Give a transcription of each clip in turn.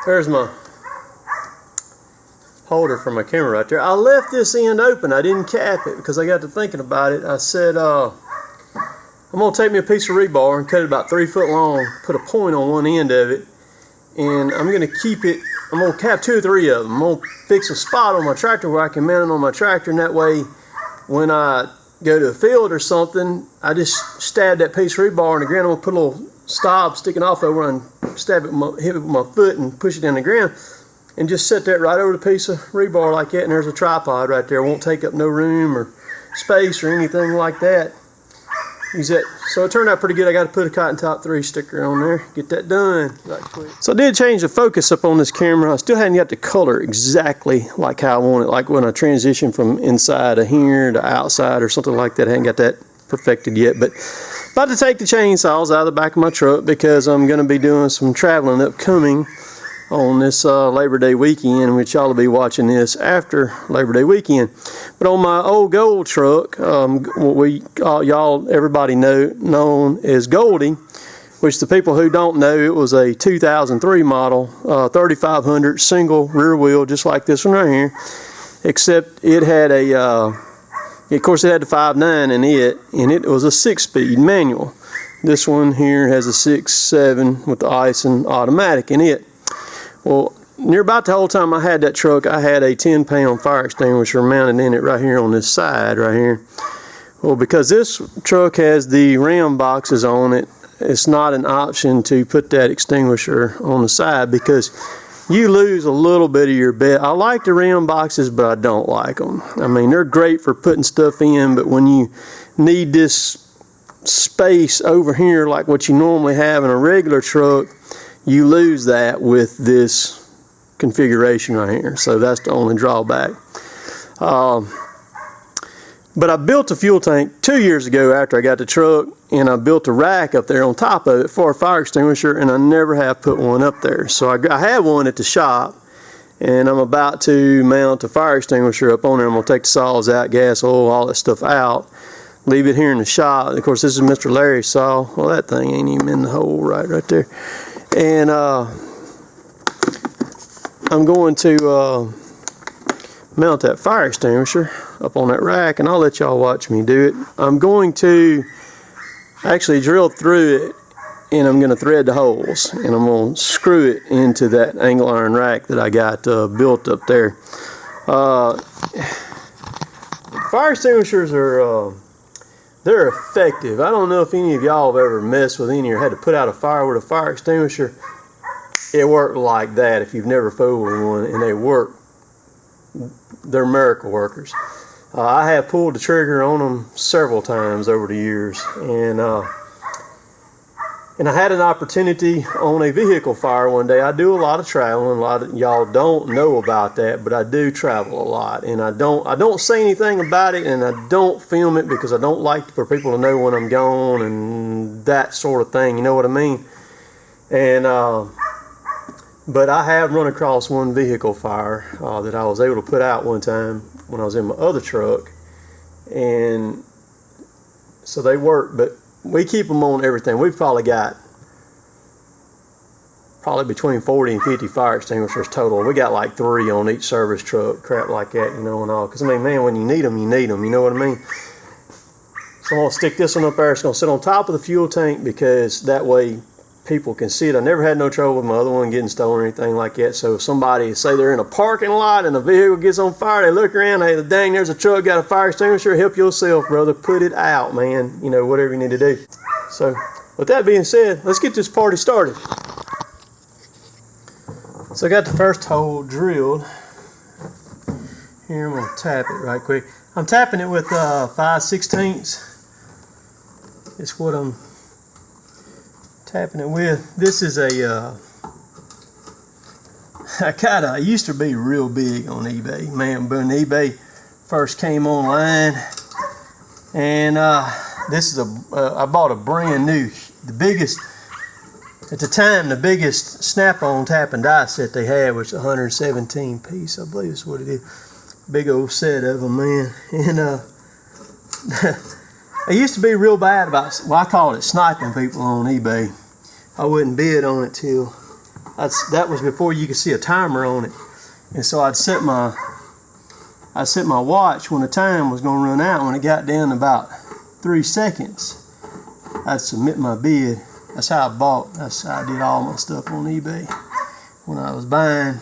There's my holder for my camera right there. I left this end open. I didn't cap it because I got to thinking about it. I said, I'm going to take me a piece of rebar and cut it about 3 foot long, put a point on one end of it, and I'm going to keep it, I'm going to cap 2 or 3 of them. I'm going to fix a spot on my tractor where I can mount it on my tractor, and that way when I go to the field or something, I just stab that piece of rebar in the ground. I'm going to put a little stop sticking off over and stab it, hit it with my foot and push it in the ground, and just set that right over the piece of rebar like that, and there's a tripod right there. It won't take up no room or space or anything like that. Use that. So it turned out pretty good. I got to put a Cotton Top 3 sticker on there, get that done right quick. So I did change the focus up on this camera. I still hadn't got the color exactly like how I want it, like when I transition from inside of here to outside or something like that. I hadn't got that perfected yet, but about to take the chainsaws out of the back of my truck because I'm going to be doing some traveling upcoming on this Labor Day weekend, which y'all will be watching this after Labor Day weekend. But on my old gold truck, what everybody known as Goldie, which the people who don't know, it was a 2003 model 3500 single rear wheel, just like this one right here, except it had a of course it had the 5.9 in it, and it was a 6-speed manual. This one here has a 6.7 with the ice and automatic in it. Well, near about the whole time I had that truck, I had a 10-pound fire extinguisher mounted in it right here on this side right here. Well, because this truck has the ram boxes on it, it's not an option to put that extinguisher on the side because you lose a little bit of your bed. I like the ram boxes, but I don't like them. I mean, they're great for putting stuff in, but when you need this space over here like what you normally have in a regular truck, you lose that with this configuration right here. So that's the only drawback. But I built a fuel tank 2 years ago after I got the truck, and I built a rack up there on top of it for a fire extinguisher, and I never have put one up there. So I had one at the shop, and I'm about to mount a fire extinguisher up on there. I'm going to take the saws out, gas, oil, all that stuff out, leave it here in the shop. And of course, this is Mr. Larry's saw. Well, that thing ain't even in the hole right there. And I'm going to mount that fire extinguisher up on that rack, and I'll let y'all watch me do it. I'm going to actually drill through it, and I'm going to thread the holes, and I'm going to screw it into that angle iron rack that I got built up there. Fire extinguishers are they're effective. I don't know if any of y'all have ever messed with any or had to put out a fire with a fire extinguisher. It worked like that if you've never fooled with one, and they work. They're miracle workers. I have pulled the trigger on them several times over the years, and I had an opportunity on a vehicle fire one day. I do a lot of traveling. A lot of y'all don't know about that, but I do travel a lot, and I don't say anything about it, and I don't film it because I don't like for people to know when I'm gone and that sort of thing. You know what I mean? And but I have run across one vehicle fire that I was able to put out one time when I was in my other truck, and so they work, but we keep them on everything. We've probably got between 40 and 50 fire extinguishers total. We got like 3 on each service truck, crap like that, you know, and all. Because I mean, man, when you need them, you need them. You know what I mean? So I'm gonna stick this one up there. It's gonna sit on top of the fuel tank because that way people can see it. I never had no trouble with my other one getting stolen or anything like that. So if somebody, say they're in a parking lot and a vehicle gets on fire, they look around, hey, dang, there's a truck got a fire extinguisher. Help yourself, brother. Put it out, man. You know, whatever you need to do. So with that being said, let's get this party started. So I got the first hole drilled. Here, I'm gonna tap it right quick. I'm tapping it with 5/16. It's what I'm tapping it with. This is I used to be real big on eBay, man. When eBay first came online, and this is I bought a brand new, the biggest at the time, the biggest snap-on tap and die set they had was 117 piece, I believe is what it is. Big old set of them, man. And I used to be real bad about, well, I call it sniping people on eBay. I wouldn't bid on it till that was before you could see a timer on it. And so I'd set my watch when the time was going to run out. When it got down to about 3 seconds, I'd submit my bid. That's how I did all my stuff on eBay when I was buying.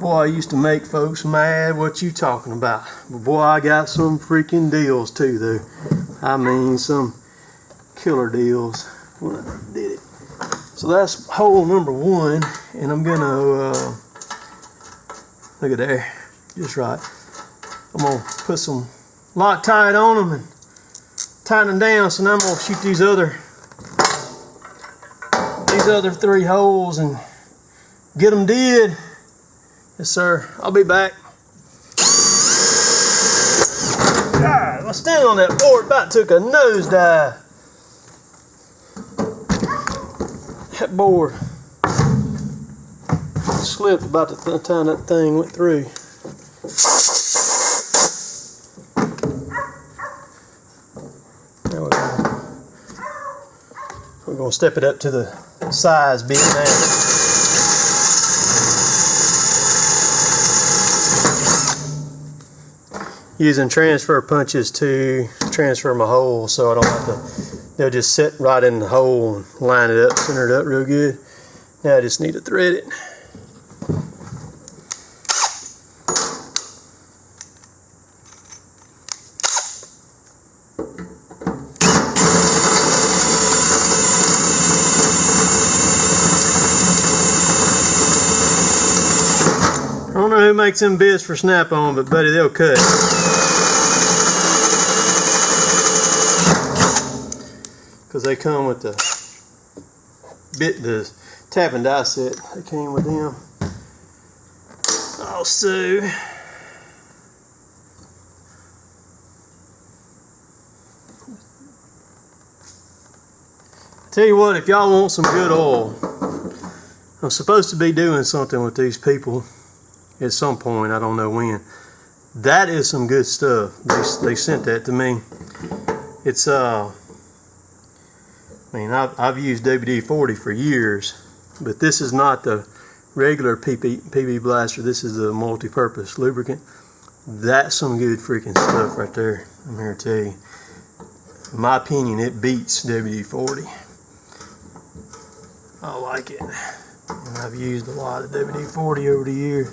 Boy, I used to make folks mad. What you talking about? But boy, I got some freaking deals too, though. I mean, some killer deals when I did it. So that's hole number 1, and I'm gonna look at there, just right. I'm gonna put some Loctite on them and tighten them down. So now I'm gonna shoot these other 3 holes and get them did. Yes, sir. I'll be back. God, I was standing on that board, about took a nosedive. That board slipped about the time that thing went through. There we go. We're going to step it up to the size bit now. Using transfer punches to transfer my hole so I don't have to, they'll just sit right in the hole and line it up, center it up real good. Now I just need to thread it. I don't know who makes them bits for snap-on, but buddy, they'll cut. Because they come with the tap and die set. They came with them. Also, tell you what, if y'all want some good oil, I'm supposed to be doing something with these people at some point, I don't know when. That is some good stuff. They sent that to me. It's I mean, I've used WD-40 for years, but this is not the regular PB blaster. This is the multi-purpose lubricant. That's some good freaking stuff right there. I'm here to tell you. In my opinion, it beats WD-40. I like it. And I've used a lot of WD-40 over the years.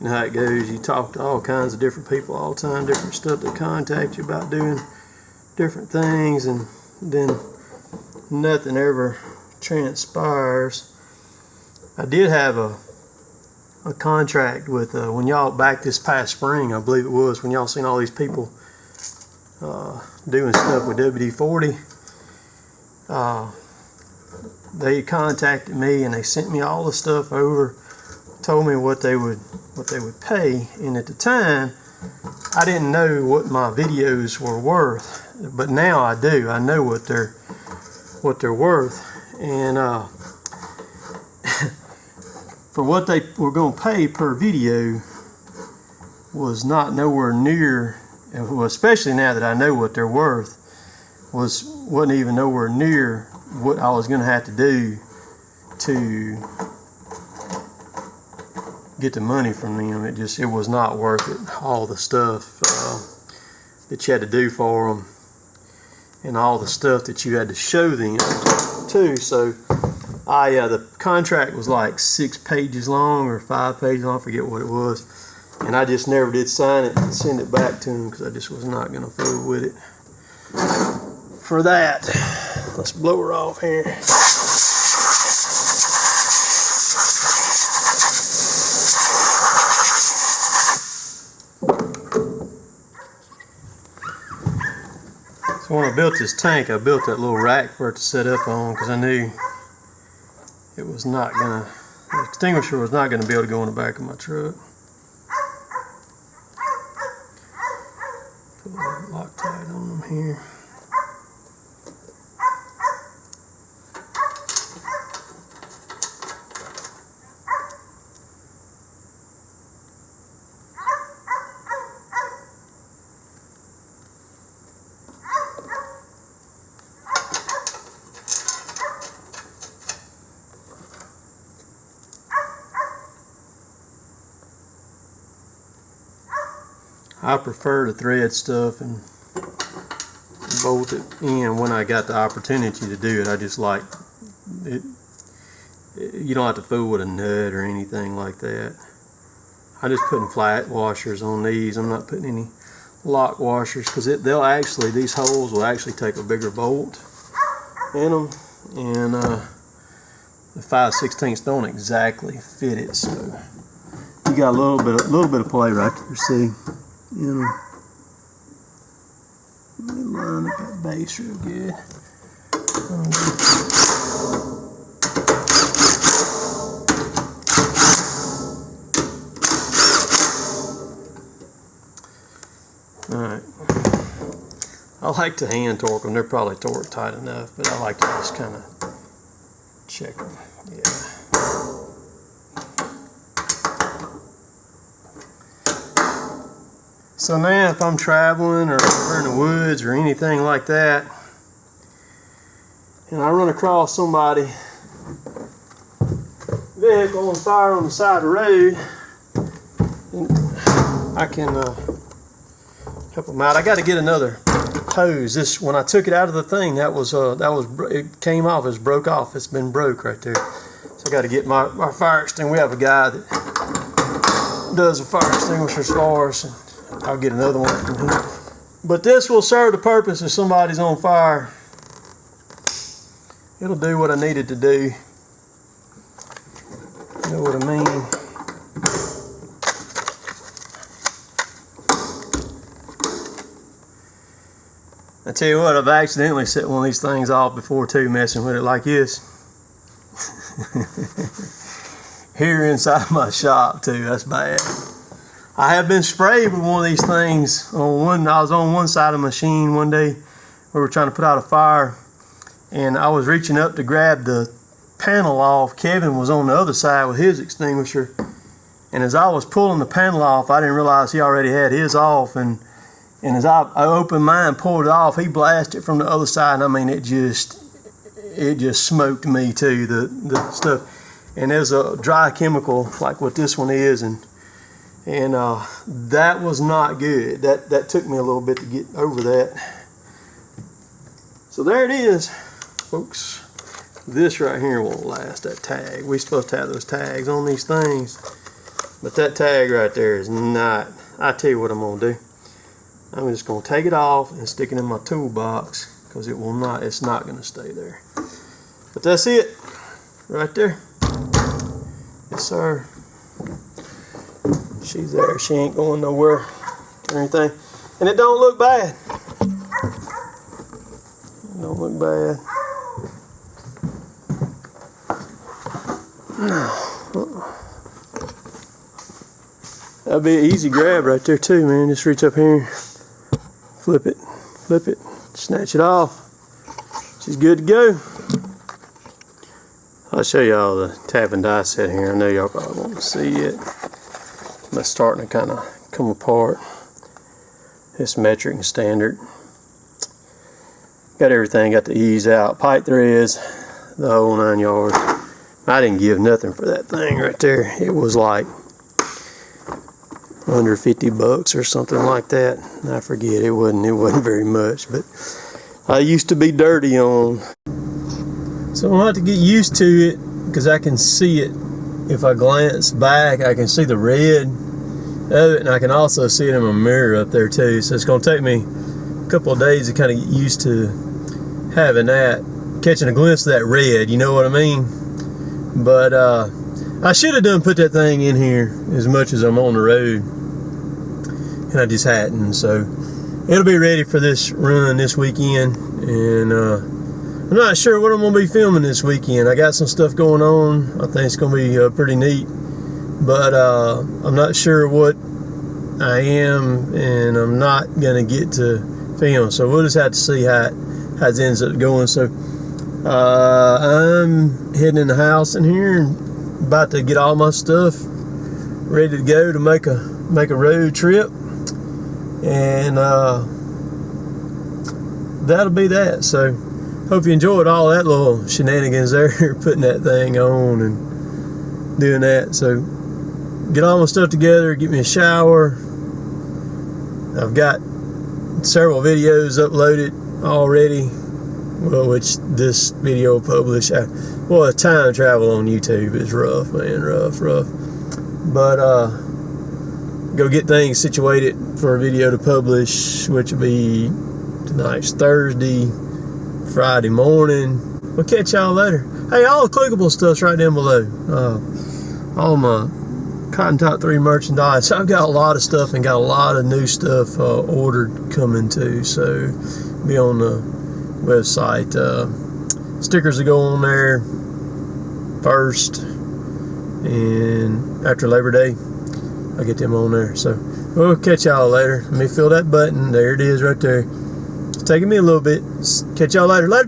You know how it goes, you talk to all kinds of different people all the time, different stuff. They contact you about doing different things, and then nothing ever transpires. I did have a contract with, when y'all, back this past spring, I believe it was, when y'all seen all these people doing stuff with WD-40, they contacted me and they sent me all the stuff over, told me what they would pay, and at the time I didn't know what my videos were worth, but now I do. I know what they're worth, and for what they were going to pay per video was not nowhere near, especially now that I know what they're worth, wasn't even nowhere near what I was going to have to do to get the money from them. It was not worth it. All the stuff that you had to do for them, and all the stuff that you had to show them too. So the contract was like 6 pages long or 5 pages long, I forget what it was, and I just never did sign it and send it back to them because I just was not going to fool with it. For that, let's blow her off here. So when I built this tank, I built that little rack for it to set up on because I knew it was not gonna, the extinguisher was not gonna be able to go in the back of my truck. Put a little Loctite on them here. I prefer to thread stuff and bolt it in when I got the opportunity to do it. I just like it. You don't have to fool with a nut or anything like that. I'm just putting flat washers on these. I'm not putting any lock washers because these holes will actually take a bigger bolt in them, and the 5/16 don't exactly fit it. So you got a little bit of play right there. See, you know, let me line up that base real good. Alright, I like to hand torque them. They're probably torque tight enough, but I like to just kind of check them. Yeah. So now if I'm traveling or we're in the woods or anything like that, and I run across somebody vehicle on fire on the side of the road, I can help them out. I got to get another hose. This, when I took it out of the thing, it came off. It broke off. It's been broke right there. So I got to get my fire extinguisher. We have a guy that does the fire extinguishers for us, and I'll get another one from him. But this will serve the purpose if somebody's on fire. It'll do what I needed to do. You know what I mean? I tell you what, I've accidentally set one of these things off before too, messing with it like this. Here inside my shop too, that's bad. I have been sprayed with one of these things I was on one side of the machine one day. We were trying to put out a fire, and I was reaching up to grab the panel off. Kevin was on the other side with his extinguisher, and as I was pulling the panel off, I didn't realize he already had his off, and as I opened mine and pulled it off, he blasted it from the other side, and I mean, it just smoked me too, the stuff. And there's a dry chemical like what this one is, and that was not good. That took me a little bit to get over that. So there it is, folks. This right here won't last, that tag. We're supposed to have those tags on these things, but that tag right there is not. I tell you what I'm gonna do. I'm just going to take it off and stick it in my toolbox because it's not going to stay there. But that's it right there. Yes, sir. She's there. She ain't going nowhere or anything. And it don't look bad. It don't look bad. That'll be an easy grab right there too, man. Just reach up here. Flip it, snatch it off. She's good to go. I'll show y'all the tap and die set here. I know y'all probably won't see it. But it's starting to kind of come apart. It's metric and standard. Got everything, got the ease out. Pipe threads, the whole 9 yards. I didn't give nothing for that thing right there. It was like under $50 or something like that. I forget, it wasn't very much, but I used to be dirty on. So I'll have to get used to it because I can see it. If I glance back, I can see the red of it, and I can also see it in my mirror up there too. So it's going to take me a couple of days to kind of get used to having that, catching a glimpse of that red, you know what I mean? But I should have put that thing in here as much as I'm on the road, and I just hadn't. So it'll be ready for this run this weekend, and I'm not sure what I'm going to be filming this weekend. I got some stuff going on. I think it's going to be pretty neat, but I'm not sure what I am, and I'm not going to get to film. So we'll just have to see how it ends up going. So I'm heading in the house in here and about to get all my stuff ready to go to make a road trip, and that'll be that. So hope you enjoyed all that little shenanigans there, putting that thing on and doing that. So get all my stuff together, get me a shower, I've got several videos uploaded already, well, which this video will publish. Well, time travel on YouTube is rough, man, rough. But go get things situated for a video to publish, which will be tonight's Thursday, Friday morning. We'll catch y'all later. Hey, all the clickable stuff's right down below. All my Cotton Top 3 merchandise. I've got a lot of stuff and got a lot of new stuff ordered coming too. So be on the website. Stickers will go on there first, and after Labor Day, I'll get them on there. So we'll catch y'all later. Let me feel that button. There it is right there. It's taking me a little bit. Catch y'all later. Later.